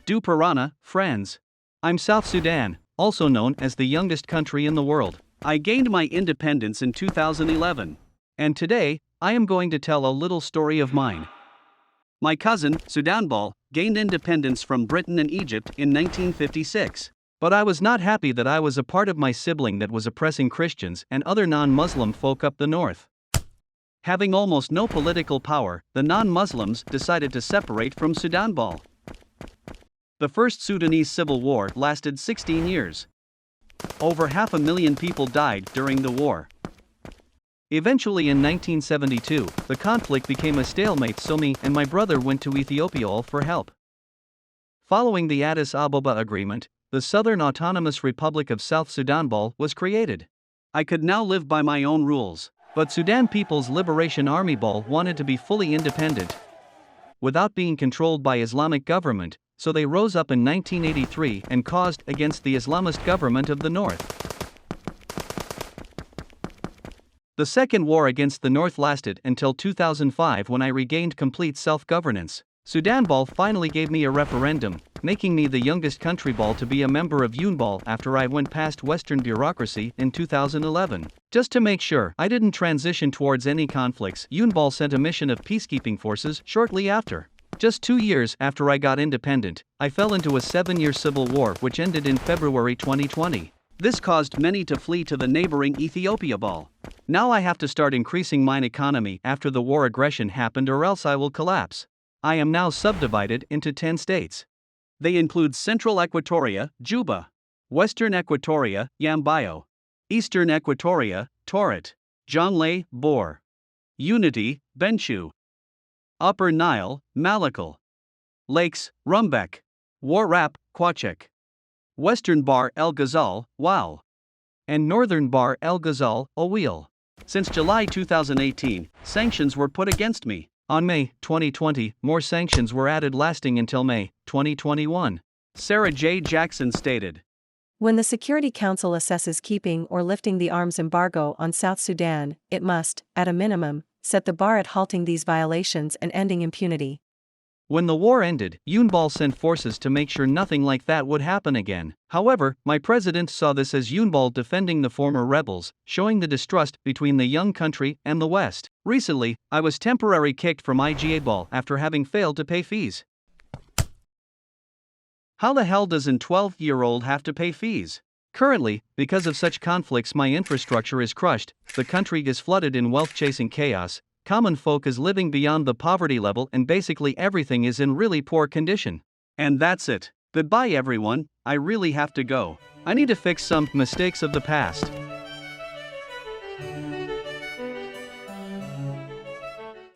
Du Piranha, friends. I'm South Sudan, also known as the youngest country in the world. I gained my independence in 2011. And today, I am going to tell a little story of mine. My cousin, Countryballs, gained independence from Britain and Egypt in 1956. But I was not happy that I was a part of my sibling that was oppressing Christians and other non-Muslim folk up the north. Having almost no political power, the non-Muslims decided to separate from Countryballs. The First Sudanese Civil War lasted 16 years. Over 500,000 people died during the war. Eventually in 1972, the conflict became a stalemate, so me and my brother went to Ethiopia for help. Following the Addis Ababa Agreement, the Southern Autonomous Republic of South Sudan was created. I could now live by my own rules, but Sudan People's Liberation Army wanted to be fully independent without being controlled by Islamic government, so they rose up in 1983 and caused against the Islamist government of the north. The second war against the north lasted until 2005, when I regained complete self-governance. Countryballs finally gave me a referendum, making me the youngest countryball to be a member of UNBAL after I went past Western bureaucracy in 2011. Just to make sure I didn't transition towards any conflicts, UNBAL sent a mission of peacekeeping forces shortly after. Just 2 years after I got independent, I fell into a 7-year civil war which ended in February 2020. This caused many to flee to the neighboring Ethiopia. Now I have to start increasing my economy after the war aggression happened, or else I will collapse. I am now subdivided into 10 states. They include Central Equatoria, Juba; Western Equatoria, Yambayo; Eastern Equatoria, Torit; Jonglei, Bor; Unity, Bentiu; Upper Nile, Malakal; Lakes, Rumbek; Warrap, Quachek; Western Bahr el Ghazal, Wau; and Northern Bahr el Ghazal, Awil. Since July 2018, sanctions were put against me. On May 2020, more sanctions were added lasting until May 2021. Sarah J. Jackson stated, "When the Security Council assesses keeping or lifting the arms embargo on South Sudan, it must, at a minimum, set the bar at halting these violations and ending impunity." When the war ended, UNBAL sent forces to make sure nothing like that would happen again. However, my president saw this as UNBAL defending the former rebels, showing the distrust between the young country and the West. Recently, I was temporarily kicked from IGA after having failed to pay fees. How the hell does a 12-year-old have to pay fees? Currently, because of such conflicts, my infrastructure is crushed, the country is flooded in wealth-chasing chaos, common folk is living beyond the poverty level, and basically everything is in really poor condition. And that's it. Goodbye everyone, I really have to go. I need to fix some mistakes of the past.